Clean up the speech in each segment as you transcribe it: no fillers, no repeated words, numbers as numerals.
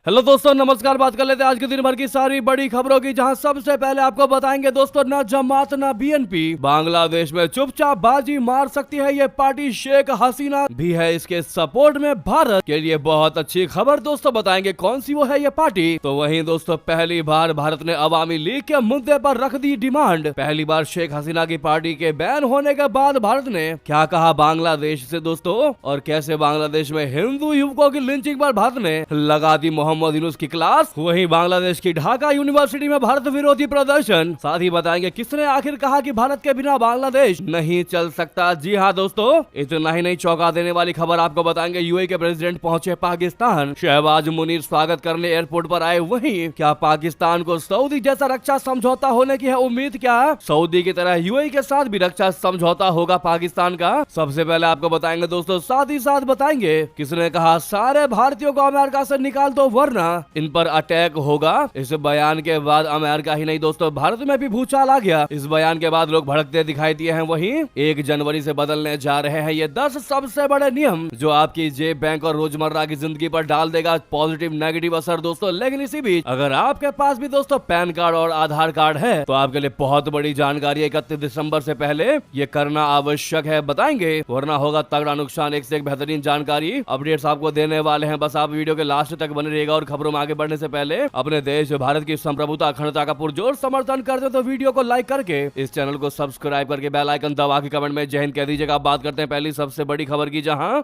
Hello दोस्तों, नमस्कार। बात कर लेते हैं आज के दिन भर की सारी बड़ी खबरों की, जहां सबसे पहले आपको बताएंगे दोस्तों, न जमात न बीएनपी बांग्लादेश में चुपचाप बाजी मार सकती है ये पार्टी। शेख हसीना भी है इसके सपोर्ट में। भारत के लिए बहुत अच्छी खबर दोस्तों, बताएंगे कौन सी वो है ये पार्टी। तो वहीं दोस्तों, पहली बार भारत ने अवामी लीग के मुद्दे पर रख दी डिमांड। पहली बार शेख हसीना की पार्टी के बैन होने के बाद भारत ने क्या कहा बांग्लादेश से दोस्तों, और कैसे बांग्लादेश में हिंदू युवकों की लिंचिंग पर भारत ने लगा दी मोहम्मद यूनुस की क्लास। वहीं बांग्लादेश की ढाका यूनिवर्सिटी में भारत विरोधी प्रदर्शन। साथ ही बताएंगे किसने आखिर कहा कि भारत के बिना बांग्लादेश नहीं चल सकता। जी हाँ दोस्तों, इतना ही नहीं, चौंका देने वाली खबर आपको बताएंगे। यूएई के प्रेसिडेंट पहुंचे पाकिस्तान, शहबाज मुनीर स्वागत करने एयरपोर्ट पर आए। वहीं क्या पाकिस्तान को सऊदी जैसा रक्षा समझौता होने की है उम्मीद? क्या सऊदी की तरह यूएई के साथ भी रक्षा समझौता होगा पाकिस्तान का? सबसे पहले आपको बताएंगे दोस्तों। साथ ही साथ बताएंगे किसने कहा सारे भारतीयों को अमेरिका से निकाल दो वरना इन पर अटैक होगा। इस बयान के बाद अमेरिका ही नहीं दोस्तों, भारत में भी भूचाल आ गया। इस बयान के बाद लोग भड़कते दिखाई दिए हैं। वहीं 1 जनवरी से बदलने जा रहे हैं ये 10 सबसे बड़े नियम, जो आपकी जेब, बैंक और रोजमर्रा की जिंदगी पर डाल देगा पॉजिटिव नेगेटिव असर दोस्तों। लेकिन इसी बीच अगर आपके पास भी दोस्तों पैन कार्ड और आधार कार्ड है तो आपके लिए बहुत बड़ी जानकारी 31 दिसंबर से पहले ये करना आवश्यक है, बताएंगे, वरना होगा तगड़ा नुकसान। एक से एक बेहतरीन जानकारी अपडेट्स आपको देने वाले हैं। बस आप वीडियो के लास्ट तक बने रहिएगा। और खबरों में आगे बढ़ने से पहले अपने देश भारत की संप्रभुता अखंडता का पुरजोर समर्थन करते तो वीडियो को लाइक करके इस चैनल को सब्सक्राइब करके बेल आइकन दबा के कमेंट में जय हिंद कह दीजिएगा। बात करते हैं पहली सबसे बड़ी खबर की, जहां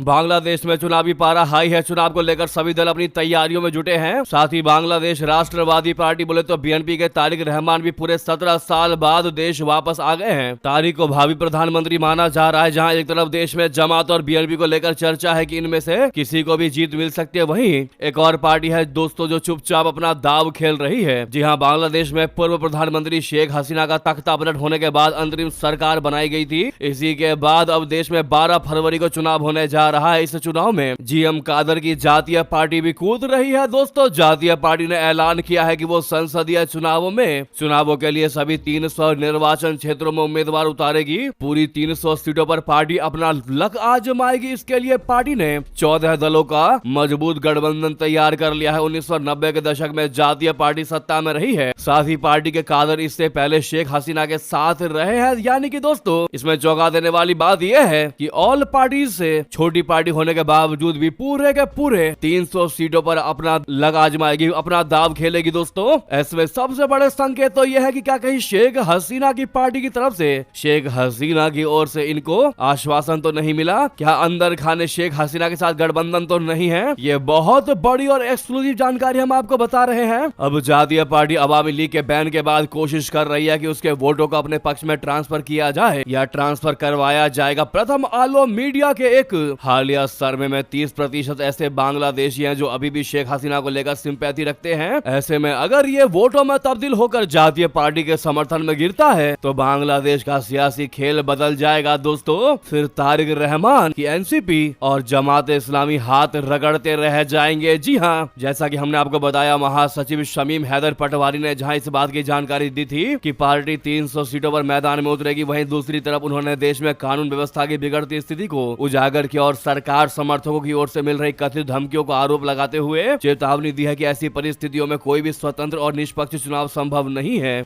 बांग्लादेश में चुनावी पारा हाई है। चुनाव को लेकर सभी दल अपनी तैयारियों में जुटे हैं। साथ ही बांग्लादेश राष्ट्रवादी पार्टी बोले तो बीएनपी के तारिक रहमान भी पूरे 17 साल बाद देश वापस आ गए हैं। तारिक को भावी प्रधानमंत्री माना जा रहा है। जहां एक तरफ देश में जमात और बीएनपी को लेकर चर्चा है कि इनमें से किसी को भी जीत मिल सकती है, वहीं एक और पार्टी है दोस्तों जो चुपचाप अपना दाव खेल रही है। जी हाँ, बांग्लादेश में पूर्व प्रधानमंत्री शेख हसीना का तख्ता पलट होने के बाद अंतरिम सरकार बनाई गई थी। इसी के बाद अब देश में 12 फरवरी को चुनाव होने जा रहा है। इस चुनाव में जीएम कादर की जातीय पार्टी भी कूद रही है दोस्तों। जातीय पार्टी ने ऐलान किया है कि वो संसदीय चुनावों के लिए सभी 300 निर्वाचन क्षेत्रों में उम्मीदवार उतारेगी। पूरी 300 सीटों पर पार्टी अपना लक आजमाएगी। इसके लिए पार्टी ने 14 दलों का मजबूत गठबंधन तैयार कर लिया है। 1990 के दशक में जातीय पार्टी सत्ता में रही है। साथ ही पार्टी के कादर इससे पहले शेख हसीना के साथ रहे हैं। यानी कि दोस्तों, इसमें चौंका देने वाली बात यह है कि ऑल पार्टी से छोटी पार्टी होने के बावजूद भी पूरे के पूरे 300 सीटों पर अपना लग आजमाएगी, अपना दाव खेलेगी दोस्तों। ऐसे सबसे बड़े संकेत तो यह है कि क्या कहीं शेख हसीना की पार्टी की तरफ से, शेख हसीना की ओर से इनको आश्वासन तो नहीं मिला? क्या अंदर खाने शेख हसीना के साथ गठबंधन तो नहीं है? ये बहुत बड़ी और एक्सक्लूसिव जानकारी हम आपको बता रहे हैं। अब जातीय पार्टी अवामी लीग के बैन के बाद कोशिश कर रही है कि उसके वोटों को अपने पक्ष में ट्रांसफर किया जाए या ट्रांसफर करवाया जाएगा। प्रथम आलो मीडिया के एक हालिया सर्वे में 30% ऐसे बांग्लादेशी हैं जो अभी भी शेख हसीना को लेकर सिंपैथी रखते हैं। ऐसे में अगर ये वोटों में तब्दील होकर जातीय पार्टी के समर्थन में गिरता है तो बांग्लादेश का सियासी खेल बदल जाएगा दोस्तों। फिर तारिक रहमान की एनसीपी और जमात इस्लामी हाथ रगड़ते रह जाएंगे। जी हाँ, जैसा कि हमने आपको बताया, महासचिव शमीम हैदर पटवारी ने जहां इस बात की जानकारी दी थी कि पार्टी 300 सीटों पर मैदान में उतरेगी, वहीं दूसरी तरफ उन्होंने देश में कानून व्यवस्था की बिगड़ती स्थिति को उजागर किया और सरकार समर्थकों की ओर से मिल रही कथित धमकियों को आरोप लगाते हुए चेतावनी दी है कि ऐसी परिस्थितियों में कोई भी स्वतंत्र और निष्पक्ष चुनाव संभव नहीं है।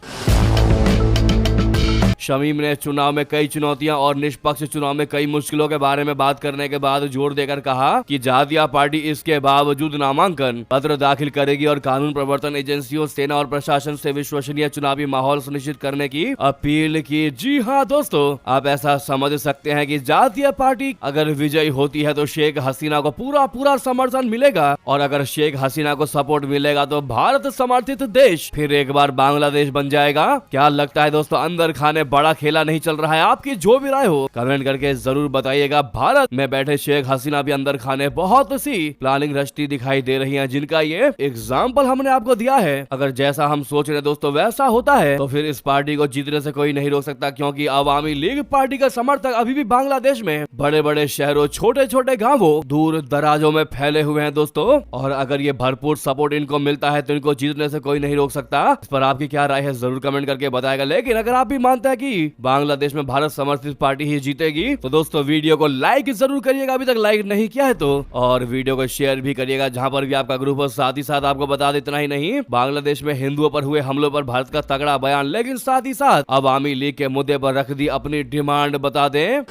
शमीम ने चुनाव में कई चुनौतियां और निष्पक्ष चुनाव में कई मुश्किलों के बारे में बात करने के बाद जोर देकर कहा कि जातीय पार्टी इसके बावजूद नामांकन पत्र दाखिल करेगी और कानून प्रवर्तन एजेंसियों, सेना और प्रशासन से विश्वसनीय चुनावी माहौल सुनिश्चित करने की अपील की। जी हाँ दोस्तों, आप ऐसा समझ सकते हैं कि जातीय पार्टी अगर विजयी होती है तो शेख हसीना को पूरा समर्थन मिलेगा, और अगर शेख हसीना को सपोर्ट मिलेगा तो भारत समर्थित देश फिर एक बार बांग्लादेश बन जाएगा। क्या लगता है दोस्तों, अंदर खाने बड़ा खेला नहीं चल रहा है? आपकी जो भी राय हो कमेंट करके जरूर बताइएगा। भारत में बैठे शेख हसीना भी अंदर खाने बहुत सी प्लानिंग रचती दिखाई दे रही हैं, जिनका ये एग्जाम्पल हमने आपको दिया है। अगर जैसा हम सोच रहे दोस्तों वैसा होता है तो फिर इस पार्टी को जीतने से कोई नहीं रोक सकता, क्योंकि अवामी लीग पार्टी का समर्थक अभी भी बांग्लादेश में बड़े बड़े शहरों, छोटे छोटे गाँवों, दूर दराजों में फैले हुए हैं दोस्तों। और अगर ये भरपूर सपोर्ट इनको मिलता है तो इनको जीतने से कोई नहीं रोक सकता। इस पर आपकी क्या राय है जरूर कमेंट करके बताएगा। लेकिन अगर आप भी मानते हैं कि कि बांग्लादेश में भारत समर्थित पार्टी ही जीतेगी। तो दोस्तों वीडियो को लाइक जरूर करिएगा अभी तक लाइक नहीं किया है तो, और वीडियो को शेयर भी करिएगा जहां पर भी आपका ग्रुप हो। साथ ही साथ आपको बता दें इतना ही नहीं, बांग्लादेश में हिंदुओं पर हुए हमलों पर भारत का तगड़ा बयान, लेकिन साथ ही साथ अवामी लीग के मुद्दे पर रख दी अपनी डिमांड। बता दें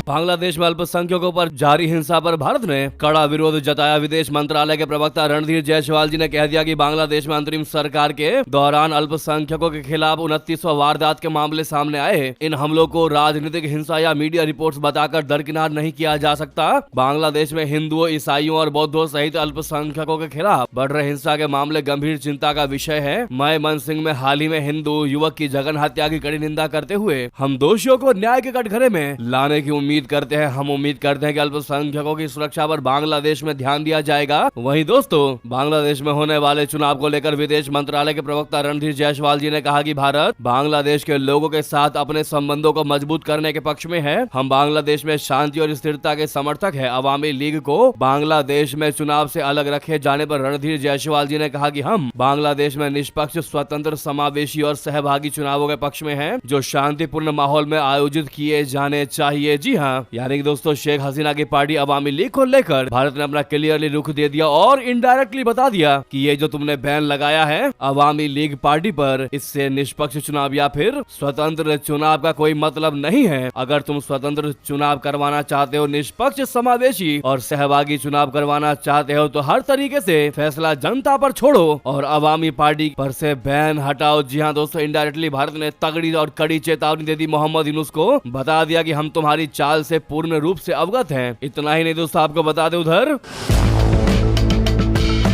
बांग्लादेश में अल्पसंख्यकों पर जारी हिंसा पर भारत ने कड़ा विरोध जताया। विदेश मंत्रालय के प्रवक्ता रणधीर जायसवाल जी ने कह दिया कि बांग्लादेश में अंतरिम सरकार के दौरान अल्पसंख्यकों के खिलाफ 29वां वारदात के मामले सामने आए। इन हमलों को राजनीतिक हिंसा या मीडिया रिपोर्ट्स बताकर दरकिनार नहीं किया जा सकता। बांग्लादेश में हिंदुओं, ईसाइयों और बौद्धों सहित अल्पसंख्यकों के खिलाफ बढ़ रहे हिंसा के मामले गंभीर चिंता का विषय है। मयमनसिंह सिंह में हाल ही में हिंदू युवक की जघन्य हत्या की कड़ी निंदा करते हुए हम दोषियों को न्याय के कटघरे में लाने की उम्मीद करते हैं। हम उम्मीद करते हैं कि अल्पसंख्यकों की सुरक्षा पर बांग्लादेश में ध्यान दिया जाएगा। वहीं दोस्तों बांग्लादेश में होने वाले चुनाव को लेकर विदेश मंत्रालय के प्रवक्ता रणधीर जायसवाल जी ने कहा कि भारत बांग्लादेश के लोगों के साथ अपने संबंधों को मजबूत करने के पक्ष में है। हम बांग्लादेश में शांति और स्थिरता के समर्थक है। अवामी लीग को बांग्लादेश में चुनाव से अलग रखे जाने पर रणधीर जायसवाल जी ने कहा कि हम बांग्लादेश में निष्पक्ष, स्वतंत्र, समावेशी और सहभागी चुनावों के पक्ष में हैं, जो शांतिपूर्ण माहौल में आयोजित किए जाने चाहिए। जी हाँ, यानी दोस्तों शेख हसीना की पार्टी अवामी लीग को लेकर भारत ने अपना क्लियरली रुख दे दिया और इनडायरेक्टली बता दिया कि ये जो तुमने बैन लगाया है अवामी लीग पार्टी पर, इससे निष्पक्ष चुनाव या फिर स्वतंत्र चुनाव का कोई मतलब नहीं है। अगर तुम स्वतंत्र चुनाव करवाना चाहते हो, निष्पक्ष, समावेशी और सहभागी चुनाव करवाना चाहते हो तो हर तरीके से फैसला जनता पर छोड़ो और अवामी पार्टी पर से बैन हटाओ। जी हाँ दोस्तों, इनडायरेक्टली भारत ने तगड़ी और कड़ी चेतावनी दे दी। मोहम्मद यूनुस को बता दिया कि हम तुम्हारी चाल से पूर्ण रूप से अवगत हैं। इतना ही नहीं दोस्तों, आपको बता दें उधर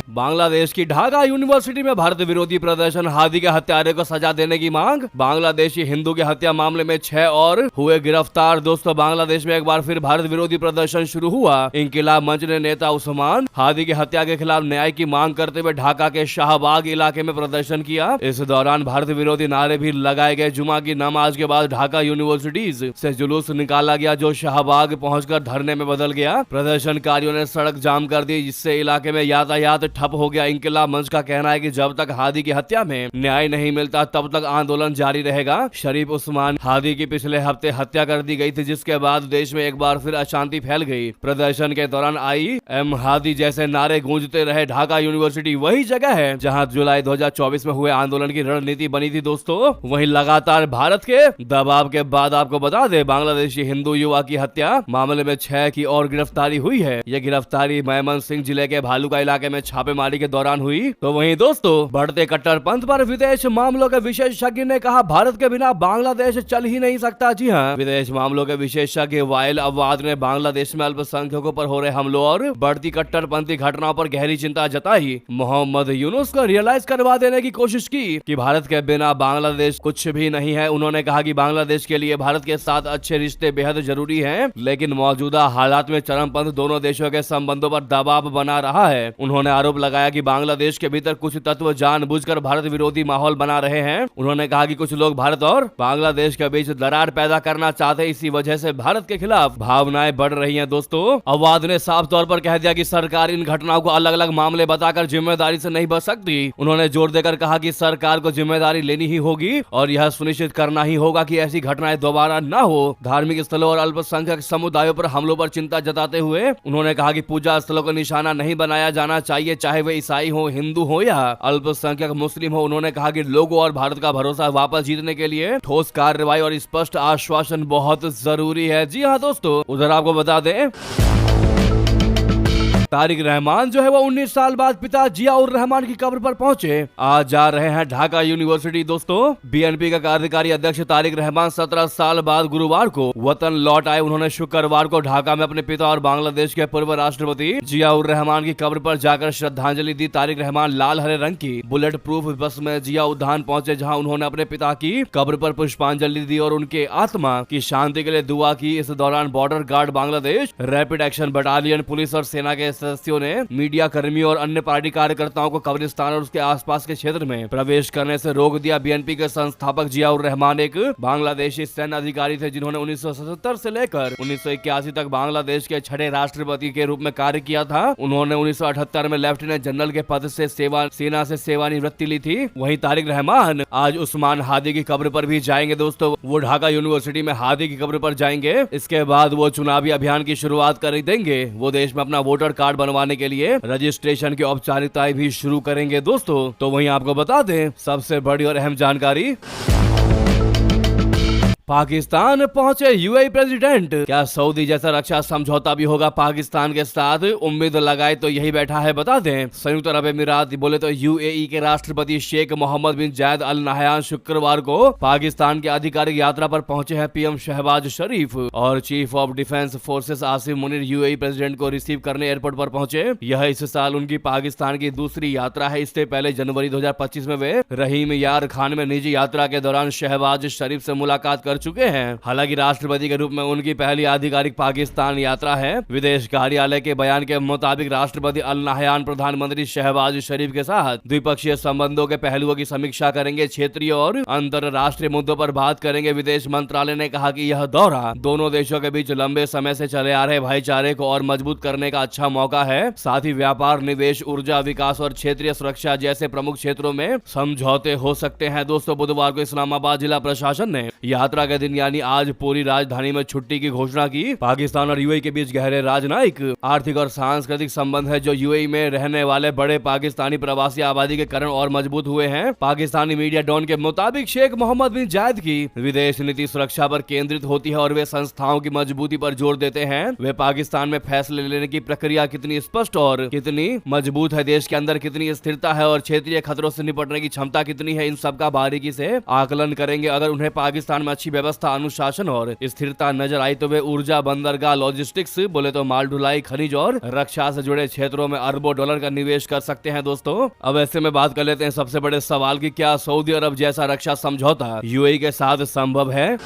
बांग्लादेश की ढाका यूनिवर्सिटी में भारत विरोधी प्रदर्शन, हादी के हत्यारे को सजा देने की मांग। बांग्लादेशी हिंदू के हत्या मामले में 6 और हुए गिरफ्तार। दोस्तों बांग्लादेश में एक बार फिर भारत विरोधी प्रदर्शन शुरू हुआ। इंकिलाब मंच ने नेता उस्मान हादी की हत्या के खिलाफ न्याय की मांग करते हुए ढाका के शाहबाग इलाके में प्रदर्शन किया। इस दौरान भारत विरोधी नारे भी लगाए गए। जुमा की नमाज के बाद ढाका यूनिवर्सिटीज से जुलूस निकाला गया जो शाहबाग पहुंचकर धरने में बदल गया। प्रदर्शनकारियों ने सड़क जाम कर दी, जिससे इलाके में यातायात ठप हो गया। इंकिलाब मंच का कहना है कि जब तक हादी की हत्या में न्याय नहीं मिलता तब तक आंदोलन जारी रहेगा। शरीफ उस्मान हादी की पिछले हफ्ते हत्या कर दी गई थी, जिसके बाद देश में एक बार फिर अशांति फैल गई। प्रदर्शन के दौरान एम हादी जैसे नारे गूंजते रहे। ढाका यूनिवर्सिटी वही जगह है जहां जुलाई 2024 में हुए आंदोलन की रणनीति बनी थी। दोस्तों वहीं लगातार भारत के दबाव के बाद आपको बता दें बांग्लादेशी हिंदू युवा की हत्या मामले में 6 की और गिरफ्तारी हुई है। यह गिरफ्तारी मयमनसिंह जिले के भालुका इलाके में छापेमारी के दौरान हुई। तो वहीं दोस्तों बढ़ते कट्टरपंथ पर विदेश मामलों के विशेषज्ञ ने कहा भारत के बिना बांग्लादेश चल ही नहीं सकता। जी हाँ, विदेश मामलों के विशेषज्ञ वाइल अवाद ने बांग्लादेश में अल्पसंख्यकों पर हो रहे हमलों और बढ़ती कट्टरपंथी घटनाओं पर गहरी चिंता जताई। मोहम्मद यूनुस को रियलाइज करवा देने की कोशिश की कि भारत के बिना बांग्लादेश कुछ भी नहीं है। उन्होंने कहा कि बांग्लादेश के लिए भारत के साथ अच्छे रिश्ते बेहद जरूरी हैं, लेकिन मौजूदा हालात में चरमपंथ दोनों देशों के संबंधों पर दबाव बना रहा है। उन्होंने आरोप लगाया कि बांग्लादेश के भीतर कुछ तत्व जानबूझकर भारत विरोधी माहौल बना रहे हैं। उन्होंने कहा कि कुछ लोग भारत और बांग्लादेश के बीच दरार पैदा करना चाहते हैं, इसी वजह से भारत के खिलाफ भावनाएं बढ़ रही हैं। दोस्तों अवाद ने साफ तौर पर कह दिया कि सरकार इन घटनाओं को अलग अलग मामले बताकर जिम्मेदारी से नहीं बच सकती। उन्होंने जोर देकर कहा कि सरकार को जिम्मेदारी लेनी ही होगी और यह सुनिश्चित करना ही होगा कि ऐसी घटनाएं दोबारा न हो। धार्मिक स्थलों और अल्पसंख्यक समुदायों पर हमलों पर चिंता जताते हुए उन्होंने कहा कि पूजा स्थलों को निशाना नहीं बनाया जाना चाहिए, चाहे वे ईसाई हो, हिंदू हो या अल्पसंख्यक मुस्लिम हो। उन्होंने कहा कि लोगों और भारत का भरोसा वापस जीतने के लिए ठोस कार्रवाई और स्पष्ट आश्वासन बहुत जरूरी है। जी हाँ दोस्तों, उधर आपको बता दें तारिक रहमान जो है वो 19 साल बाद पिता जिया उर रहमान की कब्र पर पहुंचे। आज जा रहे हैं ढाका यूनिवर्सिटी। दोस्तों बीएनपी का कार्यकारी अध्यक्ष तारिक रहमान 17 साल बाद गुरुवार को वतन लौट आए। उन्होंने शुक्रवार को ढाका में अपने पिता और बांग्लादेश के पूर्व राष्ट्रपति जिया उर रहमान की कब्र पर जाकर श्रद्धांजलि दी। तारिक रहमान लाल हरे रंग की बुलेट प्रूफ बस में जिया उद्यान पहुंचे, जहां उन्होंने अपने पिता की कब्र पर पुष्पांजलि दी और उनके आत्मा की शांति के लिए दुआ की। इस दौरान border guard Bangladesh, rapid action battalion, police और सेना के सदस्यों ने मीडिया कर्मियों और अन्य पार्टी कार्यकर्ताओं को कब्रिस्तान और उसके आसपास के क्षेत्र में प्रवेश करने से रोक दिया। बीएनपी के संस्थापक जियाउर रहमान एक बांग्लादेशी सैन्य अधिकारी थे जिन्होंने 1977 से लेकर 1981 तक बांग्लादेश के छठे राष्ट्रपति के रूप में कार्य किया था। उन्होंने 1978 में लेफ्टिनेंट जनरल के पद से सेना से सेवानिवृत्ति ली थी। वहीं तारिक रहमान आज उस्मान हादी की कब्र पर भी जाएंगे दोस्तों। वो ढाका यूनिवर्सिटी में हादी की कब्र पर जाएंगे। इसके बाद वो चुनावी अभियान की शुरुआत कर देंगे। वो देश में अपना वोटर कार्ड बनवाने के लिए रजिस्ट्रेशन की औपचारिकताएं भी शुरू करेंगे दोस्तों। तो वहीं आपको बता दें सबसे बड़ी और अहम जानकारी, पाकिस्तान पहुंचे यूएई प्रेसिडेंट। क्या सऊदी जैसा रक्षा समझौता भी होगा पाकिस्तान के साथ? उम्मीद लगाए तो यही बैठा है। बता दें संयुक्त अरब अमीरात बोले तो यूएई के राष्ट्रपति शेख मोहम्मद बिन जायद अल नहयान शुक्रवार को पाकिस्तान की आधिकारिक यात्रा पर पहुंचे हैं। पीएम शहबाज शरीफ और chief of defence forces Asim Munir UAE president को रिसीव करने एयरपोर्ट पर पहुंचे। यह इस साल उनकी पाकिस्तान की दूसरी यात्रा है। इससे पहले जनवरी 2025 में वे रहीम यार खान में निजी यात्रा के दौरान शहबाज शरीफ से मुलाकात कर चुके हैं। हालांकि राष्ट्रपति के रूप में उनकी पहली आधिकारिक पाकिस्तान यात्रा है। विदेश कार्यालय के बयान के मुताबिक राष्ट्रपति अल नहयान प्रधानमंत्री शहबाज शरीफ के साथ द्विपक्षीय संबंधों के पहलुओं की समीक्षा करेंगे। क्षेत्रीय और अंतर्राष्ट्रीय मुद्दों पर बात करेंगे। विदेश मंत्रालय ने कहा कि यह दौरा दोनों देशों के बीच लंबे समय से चले आ रहे भाईचारे को और मजबूत करने का अच्छा मौका है। साथ ही व्यापार, निवेश, ऊर्जा, विकास और क्षेत्रीय सुरक्षा जैसे प्रमुख क्षेत्रों में समझौते हो सकते हैं। दोस्तों बुधवार को इस्लामाबाद जिला प्रशासन ने यात्रा के दिन यानी आज पूरी राजधानी में छुट्टी की घोषणा की। पाकिस्तान और यूएई के बीच गहरे राजनयिक, आर्थिक और सांस्कृतिक संबंध है जो यूएई में रहने वाले बड़े पाकिस्तानी प्रवासी आबादी के कारण और मजबूत हुए हैं। पाकिस्तानी मीडिया डॉन के मुताबिक शेख मोहम्मद बिन जायद की विदेश नीति सुरक्षा पर केंद्रित होती है और वे संस्थाओं की मजबूती पर जोर देते हैं। वे पाकिस्तान में फैसले लेने की प्रक्रिया कितनी स्पष्ट और कितनी मजबूत है, देश के अंदर कितनी स्थिरता है और क्षेत्रीय खतरों से निपटने की क्षमता कितनी है, इन सब का बारीकी से आकलन करेंगे। अगर उन्हें पाकिस्तान में अच्छी व्यवस्था, अनुशासन और स्थिरता नजर आई तो वे ऊर्जा, बंदरगाह, लॉजिस्टिक्स बोले तो माल ढुलाई, खनिज और रक्षा से जुड़े क्षेत्रों में अरबों डॉलर का निवेश कर सकते हैं दोस्तों। अब ऐसे में बात कर लेते हैं सबसे बड़े सवाल की, क्या सऊदी अरब जैसा रक्षा समझौता यूएई के साथ संभव है?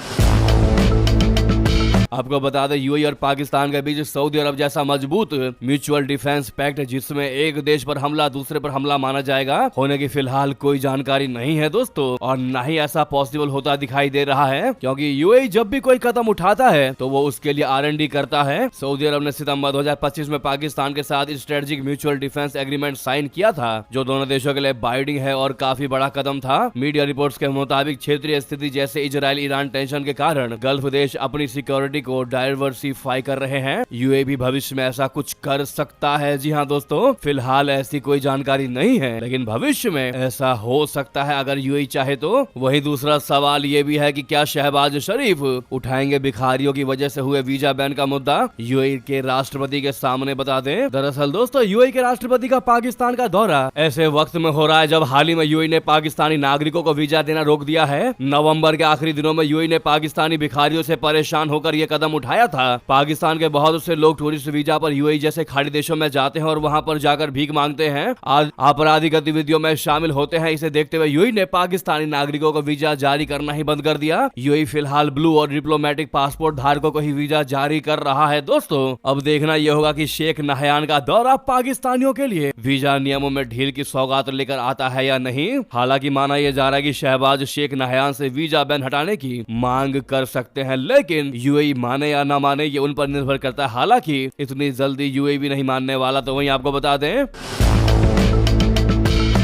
आपको बता दें यूएई और पाकिस्तान के बीच सऊदी अरब जैसा मजबूत म्यूचुअल डिफेंस पैक्ट जिसमें एक देश पर हमला दूसरे पर हमला माना जाएगा होने की फिलहाल कोई जानकारी नहीं है दोस्तों, और न ही ऐसा पॉसिबल होता दिखाई दे रहा है क्योंकि यूएई जब भी कोई कदम उठाता है तो वो उसके लिए R&D करता है। सऊदी अरब ने सितंबर 2025 में पाकिस्तान के साथ strategic mutual defence agreement sign किया था जो दोनों देशों के लिए बाइंडिंग है और काफी बड़ा कदम था। मीडिया रिपोर्ट्स के मुताबिक क्षेत्रीय स्थिति जैसे इजराइल ईरान टेंशन के कारण गल्फ देश अपनी सिक्योरिटी को डाइवर्सिफाई कर रहे हैं। यूएई भी भविष्य में ऐसा कुछ कर सकता है। जी हाँ दोस्तों, फिलहाल ऐसी कोई जानकारी नहीं है लेकिन भविष्य में ऐसा हो सकता है अगर यूएई चाहे तो। वही दूसरा सवाल ये भी है कि क्या शहबाज शरीफ उठाएंगे भिखारियों की वजह से हुए वीजा बैन का मुद्दा यूएई के राष्ट्रपति के सामने? बता दें दरअसल दोस्तों यूएई के राष्ट्रपति का पाकिस्तान का दौरा ऐसे वक्त में हो रहा है जब हाल ही में यूएई ने पाकिस्तानी नागरिकों को वीजा देना रोक दिया है। नवंबर के आखिरी दिनों में यूएई ने पाकिस्तानी भिखारियों से परेशान होकर यह कदम उठाया था। पाकिस्तान के बहुत से लोग टूरिस्ट वीजा पर यूएई जैसे खाड़ी देशों में जाते हैं और वहां पर जाकर भीख मांगते हैं, आपराधिक गतिविधियों में शामिल होते हैं। इसे देखते हुए यूएई ने पाकिस्तानी नागरिकों को वीजा जारी करना ही बंद कर दिया। यूएई फिलहाल ब्लू और डिप्लोमेटिक पासपोर्ट धारकों को ही वीजा जारी कर रहा है दोस्तों। अब देखना यह होगा कि शेख नहयान का दौरा पाकिस्तानियों के लिए वीजा नियमों में ढील की सौगात लेकर आता है या नहीं। हालांकि माना यह जा रहा है कि शहबाज शेख नहयान से वीजा बैन हटाने की मांग कर सकते हैं, लेकिन यूएई माने या ना माने ये उन पर निर्भर करता है। हालांकि इतनी जल्दी यूएई भी नहीं मानने वाला। तो वहीं आपको बता दें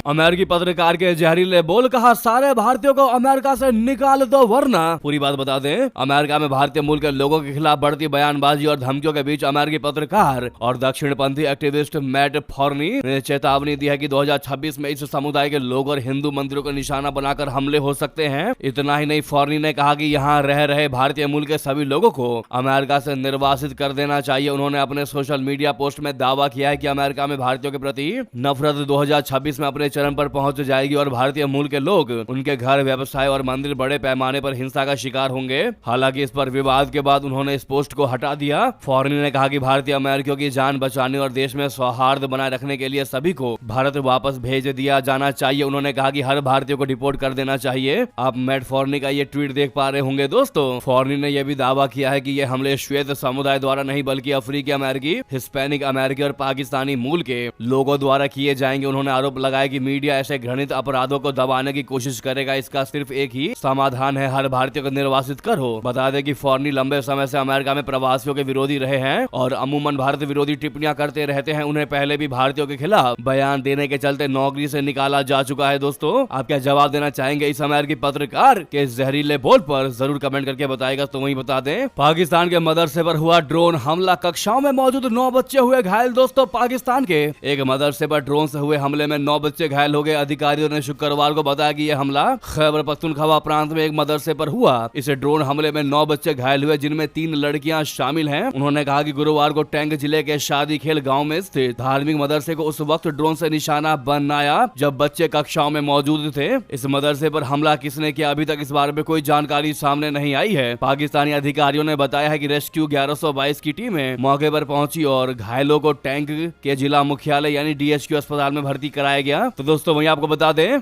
अमेरिकी पत्रकार के जहरीले बोल, कहा सारे भारतीयों को अमेरिका से निकाल दो वरना। पूरी बात बता दें, अमेरिका में भारतीय मूल के लोगों के खिलाफ बढ़ती बयानबाजी और धमकियों के बीच अमेरिकी पत्रकार और दक्षिणपंथी एक्टिविस्ट मैट फॉर्नी ने चेतावनी दी है कि 2026 में इस समुदाय के लोग और हिंदू मंदिरों को निशाना बनाकर हमले हो सकते हैं। इतना ही नहीं, फॉर्नी ने कहा कि यहाँ रह रहे भारतीय मूल के सभी लोगों को अमेरिका से निर्वासित कर देना चाहिए। उन्होंने अपने सोशल मीडिया पोस्ट में दावा किया है कि अमेरिका में भारतीयों के प्रति नफरत 2026 में अपने चरम पर पहुंच जाएगी और भारतीय मूल के लोग, उनके घर, व्यवसाय और मंदिर बड़े पैमाने पर हिंसा का शिकार होंगे। हालांकि इस पर विवाद के बाद उन्होंने इस पोस्ट को हटा दिया। फॉरनी ने कहा कि भारतीय अमेरिकियों की जान बचाने और देश में सौहार्द बनाए रखने के लिए सभी को भारत वापस भेज दिया जाना चाहिए। उन्होंने कहा कि हर भारतीय को डिपोर्ट कर देना चाहिए। आप मैट फॉरनी का ये ट्वीट देख पा रहे होंगे दोस्तों। फॉरनी ने यह भी दावा किया है कि ये हमले श्वेत समुदाय द्वारा नहीं बल्कि अफ्रीकी अमेरिकी, हिस्पैनिक अमेरिकी और पाकिस्तानी मूल के लोगों द्वारा किए जाएंगे। उन्होंने आरोप लगाया कि मीडिया ऐसे घृणित अपराधों को दबाने की कोशिश करेगा। इसका सिर्फ एक ही समाधान है, हर भारतीय को निर्वासित करो। बता दें कि फॉरनी लंबे समय से अमेरिका में प्रवासियों के विरोधी रहे हैं और अमूमन भारत विरोधी टिप्पणियां करते रहते हैं। उन्हें पहले भी भारतीयों के खिलाफ बयान देने के चलते नौकरी से निकाला जा चुका है। दोस्तों, आप क्या जवाब देना चाहेंगे इस अमेरिकी पत्रकार के जहरीले बोल पर? जरूर कमेंट करके बताएगा। तो वही बता दें, पाकिस्तान के मदरसे पर हुआ ड्रोन हमला, कक्षाओं में मौजूद 9 बच्चे हुए घायल। दोस्तों, पाकिस्तान के एक मदरसे पर ड्रोन से हुए हमले में 9 बच्चे घायल हो गए। अधिकारियों ने शुक्रवार को बताया कि यह हमला खैबर पख्तूनख्वा प्रांत में एक मदरसे पर हुआ। इस ड्रोन हमले में 9 बच्चे घायल हुए, जिनमें 3 लड़कियां शामिल हैं। उन्होंने कहा कि गुरुवार को टैंक जिले के शादी खेल गांव में स्थित धार्मिक मदरसे को उस वक्त ड्रोन से निशाना बनाया जब बच्चे कक्षाओं में मौजूद थे। इस मदरसे पर हमला किसने किया, अभी तक इस बारे में कोई जानकारी सामने नहीं आई है। पाकिस्तानी अधिकारियों ने बताया है कि रेस्क्यू 1122 की टीमें मौके पर पहुंची और घायलों को टैंक के जिला मुख्यालय यानी DHQ अस्पताल में भर्ती कराया गया। तो दोस्तों, वहीं आपको बता दें,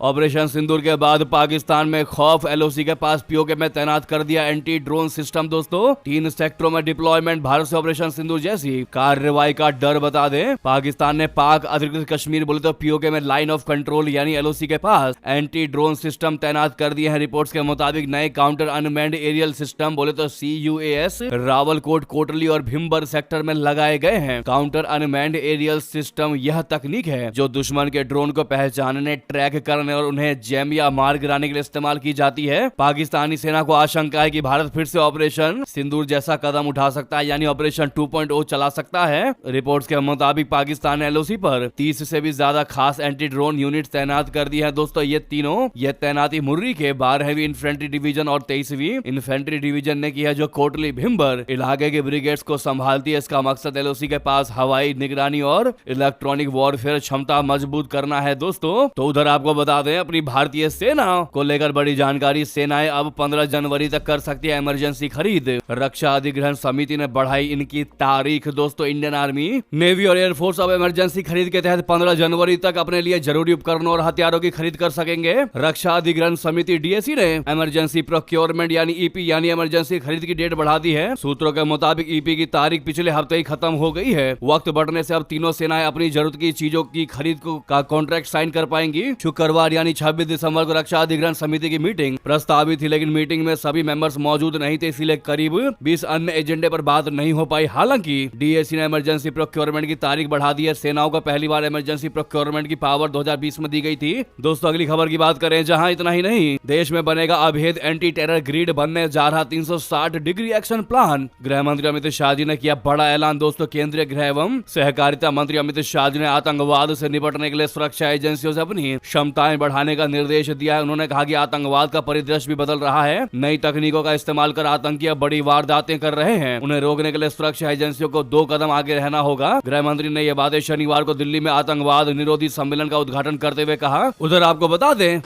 ऑपरेशन सिंदूर के बाद पाकिस्तान में खौफ। LOC के पास POK में तैनात कर दिया एंटी ड्रोन सिस्टम। दोस्तों, 3 सेक्टरों में डिप्लॉयमेंट, भारत से ऑपरेशन सिंदूर जैसी कार्रवाई का डर। बता दें, पाकिस्तान ने पाक अधिकृत कश्मीर बोले तो POK में लाइन ऑफ कंट्रोल यानी LOC के पास एंटी ड्रोन सिस्टम तैनात कर दिए हैं। रिपोर्ट्स के मुताबिक नए काउंटर अनमैन्ड एरियल सिस्टम बोले तो CUAS रावलकोट, कोटली और भिम्बर सेक्टर में लगाए गए हैं। काउंटर अनमैन्ड एरियल सिस्टम यह तकनीक है जो दुश्मन के ड्रोन को पहचानने, ट्रैक करने और उन्हें जैम या मार गिराने के लिए इस्तेमाल की जाती है। पाकिस्तानी सेना को आशंका है कि भारत फिर से ऑपरेशन सिंदूर जैसा कदम उठा सकता है यानी ऑपरेशन 2.0 चला सकता है। रिपोर्ट्स के मुताबिक पाकिस्तान ने LOC पर 30 से भी ज्यादा खास एंटी ड्रोन यूनिट तैनात कर दी है। दोस्तों, ये तैनाती मुर्री के 12वीं इन्फेंट्री डिवीजन और 23वीं इन्फेंट्री डिवीजन ने की है, जो कोटली भिम्बर इलाके के ब्रिगेड्स को संभालती है। इसका मकसद LOC के पास हवाई निगरानी और इलेक्ट्रॉनिक वॉरफेयर क्षमता मजबूत करना है। दोस्तों, तो उधर आपको बता दें, अपनी भारतीय सेना को लेकर बड़ी जानकारी। सेनाएं अब 15 जनवरी तक कर सकती है इमरजेंसी खरीद। रक्षा अधिग्रहण समिति ने बढ़ाई इनकी तारीख। दोस्तों, इंडियन आर्मी, नेवी और एयरफोर्स अब इमरजेंसी खरीद के तहत 15 जनवरी तक अपने लिए जरूरी उपकरणों और हथियारों की खरीद कर सकेंगे। रक्षा अधिग्रहण समिति DAC ने इमरजेंसी प्रोक्योरमेंट यानी EP यानी इमरजेंसी खरीद की डेट बढ़ा दी है। सूत्रों के मुताबिक EP की तारीख पिछले हफ्ते ही खत्म हो गई है। वक्त बढ़ने से अब तीनों सेनाएं अपनी जरूरत की चीजों की खरीद का कॉन्ट्रैक्ट साइन कर पाएंगी। शुक्रवार यानी 26 दिसंबर को रक्षा अधिग्रहण समिति की मीटिंग प्रस्तावित थी, लेकिन मीटिंग में सभी मेंबर्स मौजूद नहीं थे, इसलिए करीब 20 अन्य एजेंडे पर बात नहीं हो पाई। हालांकि DAC ने इमरजेंसी प्रोक्योरमेंट की तारीख बढ़ा दी है। सेनाओं को पहली बार इमरजेंसी प्रोक्योरमेंट की पावर 2020 में दी गई थी। दोस्तों, अगली खबर की बात करें, जहां इतना ही नहीं, देश में बनेगा अभेद एंटी टेरर ग्रिड, बनने जा रहा 360 डिग्री एक्शन प्लान। गृह मंत्री अमित शाह जी ने किया बड़ा ऐलान। दोस्तों, केंद्रीय गृह एवं सहकारिता मंत्री अमित शाह जी ने आतंकवाद से निपटने के लिए सुरक्षा एजेंसियों से अपनी क्षमताएं बढ़ाने का निर्देश दिया है। उन्होंने कहा कि आतंकवाद का परिदृश्य भी बदल रहा है। नई तकनीकों का इस्तेमाल कर आतंकी बड़ी वारदातें कर रहे हैं। उन्हें रोकने के लिए सुरक्षा एजेंसियों को 2 कदम आगे रहना होगा। गृह मंत्री ने यह बातें शनिवार को दिल्ली में आतंकवाद निरोधी सम्मेलन का उद्घाटन करते हुए कहा। उधर आपको बता दें,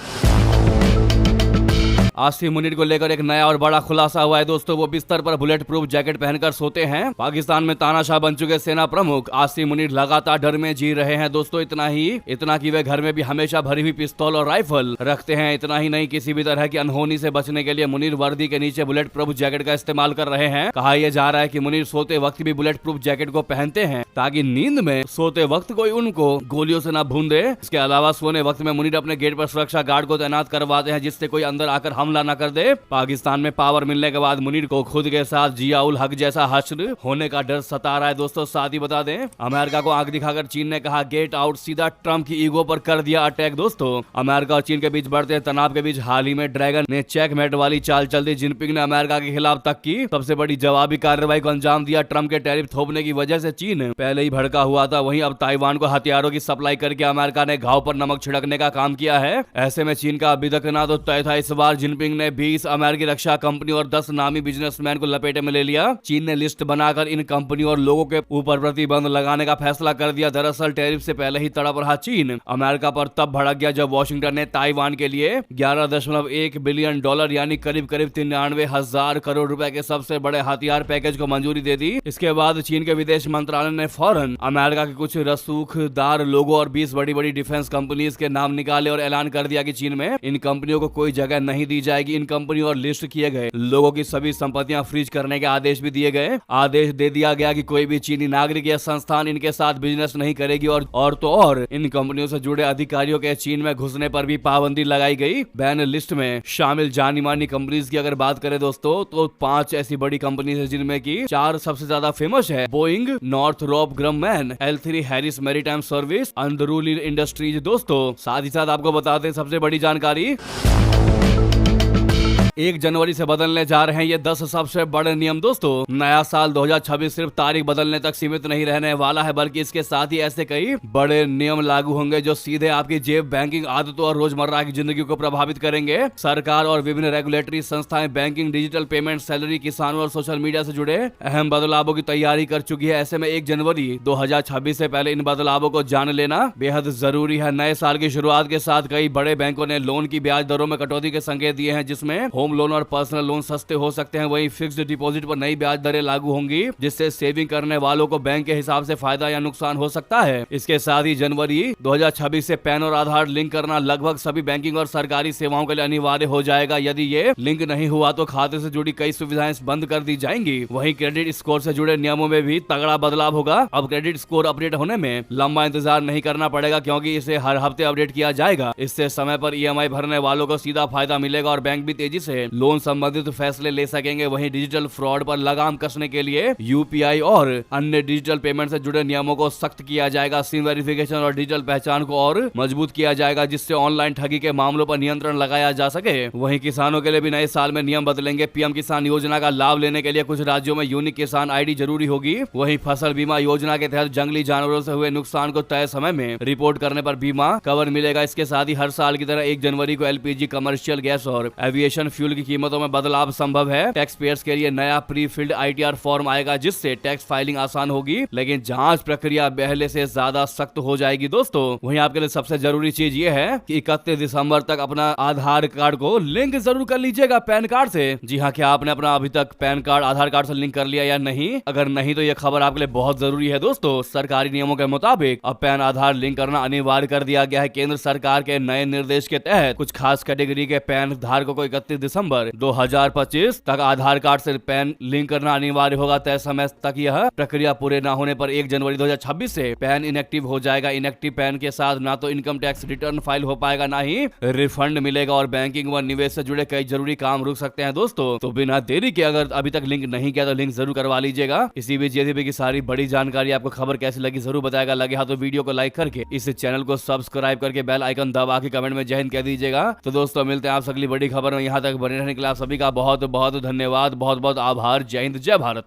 आसिम मुनीर को लेकर एक नया और बड़ा खुलासा हुआ है। दोस्तों, वो बिस्तर पर बुलेट प्रूफ जैकेट पहनकर सोते हैं। पाकिस्तान में तानाशाह बन चुके सेना प्रमुख आसिम मुनीर लगातार डर में जी रहे हैं। दोस्तों, इतना कि वे घर में भी हमेशा भरी हुई पिस्तौल और राइफल रखते हैं। इतना ही नहीं, किसी भी तरह की अनहोनी से बचने के लिए मुनीर वर्दी के नीचे बुलेट प्रूफ जैकेट का इस्तेमाल कर रहे हैं। कहा यह जा रहा है कि मुनीर सोते वक्त भी बुलेट प्रूफ जैकेट को पहनते हैं ताकि नींद में सोते वक्त कोई उनको गोलियों से न भून दे। इसके अलावा सोने वक्त में मुनीर अपने गेट पर सुरक्षा गार्ड को तैनात करवाते हैं, जिससे कोई अंदर आकर हमला न कर दे। पाकिस्तान में पावर मिलने के बाद मुनीर को खुद के साथ जियाउल हक जैसा हश्र होने का डर सता रहा है। दोस्तों, साथ ही बता दें, अमेरिका को आंख दिखाकर चीन ने कहा गेट आउट, सीधा ट्रंप की ईगो पर कर दिया अटैक। दोस्तों, अमेरिका और चीन के बीच बढ़ते तनाव के बीच हाल ही में ड्रैगन ने चेकमेट वाली चाल चल दी। जिनपिंग ने अमेरिका के खिलाफ तक की सबसे बड़ी जवाबी कार्रवाई को अंजाम दिया। ट्रंप के टैरिफ थोपने की वजह से चीन पहले ही भड़का हुआ था। वहीं अब ताइवान को हथियारों की सप्लाई करके अमेरिका ने घाव पर नमक छिड़कने का काम किया है। ऐसे में चीन का अभी तक ना तो तय था इस बार जिन जिनपिंग ने 20 अमेरिकी रक्षा कंपनी और 10 नामी बिजनेसमैन को लपेटे में ले लिया। चीन ने लिस्ट बनाकर इन कंपनियों और लोगों के ऊपर प्रतिबंध लगाने का फैसला कर दिया। दरअसल टैरिफ से पहले ही तड़प रहा चीन अमेरिका पर तब भड़क गया जब वॉशिंगटन ने ताइवान के लिए 11.1 बिलियन डॉलर यानी करीब 93,000 करोड़ रुपए के सबसे बड़े हथियार पैकेज को मंजूरी दे दी। इसके बाद चीन के विदेश मंत्रालय ने फौरन अमेरिका के कुछ रसूखदार लोगों और 20 बड़ी बड़ी डिफेंस कंपनीज के नाम निकाले और ऐलान कर दिया कि चीन में इन कंपनियों को कोई जगह नहीं दी जाएगी। इन कंपनियों और लिस्ट किए गए लोगों की सभी संपत्तियां फ्रीज करने के आदेश भी दिए गए। आदेश दे दिया गया कि कोई भी चीनी नागरिक या संस्थान इनके साथ बिजनेस नहीं करेगी और इन कंपनियों से जुड़े अधिकारियों के चीन में घुसने पर भी पाबंदी लगाई गई। बैन लिस्ट में शामिल जानी मानी कंपनीज की अगर बात करें दोस्तों तो 5 ऐसी बड़ी कंपनीज है जिनमें की 4 सबसे ज्यादा फेमस है। Boeing, Northrop Grumman, L3 Harris maritime service, अंदरूनी इंडस्ट्रीज। दोस्तों साथ ही साथ आपको बताते हैं सबसे बड़ी जानकारी, 1 जनवरी से बदलने जा रहे हैं ये 10 सबसे बड़े नियम। दोस्तों नया साल 2026 सिर्फ तारीख बदलने तक सीमित नहीं रहने वाला है, बल्कि इसके साथ ही ऐसे कई बड़े नियम लागू होंगे जो सीधे आपकी जेब, बैंकिंग आदतों और रोजमर्रा की जिंदगी को प्रभावित करेंगे। सरकार और विभिन्न रेगुलेटरी संस्थाएं बैंकिंग, डिजिटल पेमेंट, सैलरी, किसानों और सोशल मीडिया से जुड़े अहम बदलावों की तैयारी कर चुकी है। ऐसे में 1 जनवरी 2026 से पहले इन बदलावों को जान लेना बेहद जरूरी है। नए साल की शुरुआत के साथ कई बड़े बैंकों ने लोन की ब्याज दरों में कटौती के संकेत दिए हैं, जिसमें होम लोन और पर्सनल लोन सस्ते हो सकते हैं। वहीं फिक्स्ड डिपॉजिट पर नई ब्याज दरें लागू होंगी, जिससे सेविंग करने वालों को बैंक के हिसाब से फायदा या नुकसान हो सकता है। इसके साथ ही जनवरी 2026 से पैन और आधार लिंक करना लगभग सभी बैंकिंग और सरकारी सेवाओं के लिए अनिवार्य हो जाएगा। यदि ये लिंक नहीं हुआ तो खाते से जुड़ी कई सुविधाएं बंद कर दी जाएंगी। वहीं क्रेडिट स्कोर से जुड़े नियमों में भी तगड़ा बदलाव होगा। अब क्रेडिट स्कोर अपडेट होने में लंबा इंतजार नहीं करना पड़ेगा, क्योंकि इसे हर हफ्ते अपडेट किया जाएगा। इससे समय पर EMI भरने वालों को सीधा फायदा मिलेगा और बैंक भी तेजी से लोन संबंधित फैसले ले सकेंगे। वहीं डिजिटल फ्रॉड पर लगाम कसने के लिए UPI और अन्य डिजिटल पेमेंट से जुड़े नियमों को सख्त किया जाएगा। सिम वेरिफिकेशन और डिजिटल पहचान को और मजबूत किया जाएगा, जिससे ऑनलाइन ठगी के मामलों पर नियंत्रण लगाया जा सके। वहीं किसानों के लिए भी नए साल में नियम बदलेंगे। PM किसान योजना का लाभ लेने के लिए कुछ राज्यों में यूनिक किसान ID जरूरी होगी। वहीं फसल बीमा योजना के तहत जंगली जानवरों से हुए नुकसान को तय समय में रिपोर्ट करने पर बीमा कवर मिलेगा। इसके साथ ही हर साल की तरह 1 जनवरी को LPG, कमर्शियल गैस और एविएशन फ्यूल की कीमतों में बदलाव संभव है। टैक्स पेयर्स के लिए नया प्री फिल्ड ITR फॉर्म आएगा, जिससे टैक्स फाइलिंग आसान होगी, लेकिन जांच प्रक्रिया पहले से ज्यादा सख्त हो जाएगी। दोस्तों वहीं आपके लिए सबसे जरूरी चीज ये है कि 31 दिसंबर तक अपना आधार कार्ड को लिंक जरूर कर लीजिएगा पैन कार्ड से। जी हाँ, क्या आपने अपना अभी तक पैन कार्ड आधार कार्ड से लिंक कर लिया या नहीं? अगर नहीं तो यह खबर आपके लिए बहुत जरूरी है। दोस्तों सरकारी नियमों के मुताबिक अब पैन आधार लिंक करना अनिवार्य कर दिया गया है। केंद्र सरकार के नए निर्देश के तहत कुछ खास कैटेगरी के पैन धारकों को 31 दिसंबर 2025 तक आधार कार्ड से पैन लिंक करना अनिवार्य होगा। तय समय तक यह प्रक्रिया पूरे न होने पर 1 जनवरी 2026 से पैन इनएक्टिव हो जाएगा। इनएक्टिव पैन के साथ ना तो इनकम टैक्स रिटर्न फाइल हो पाएगा, ना ही रिफंड मिलेगा और बैंकिंग व निवेश से जुड़े कई जरूरी काम रुक सकते हैं। दोस्तों तो बिना देरी के अगर अभी तक लिंक नहीं किया तो लिंक जरूर करवा लीजिएगा। इसी बीच JCB की सारी बड़ी जानकारी आपको खबर कैसी लगी जरूर बताएगा। लगे हाँ तो वीडियो को लाइक करके इस चैनल को सब्सक्राइब करके बेल आइकन दबा के कमेंट में जय हिंद कह दीजिएगा। तो दोस्तों मिलते हैं आप अगली बड़ी खबर में। यहाँ तक बने रहने के लिए आप सभी का बहुत बहुत धन्यवाद, बहुत बहुत आभार। जय हिंद, जय भारत।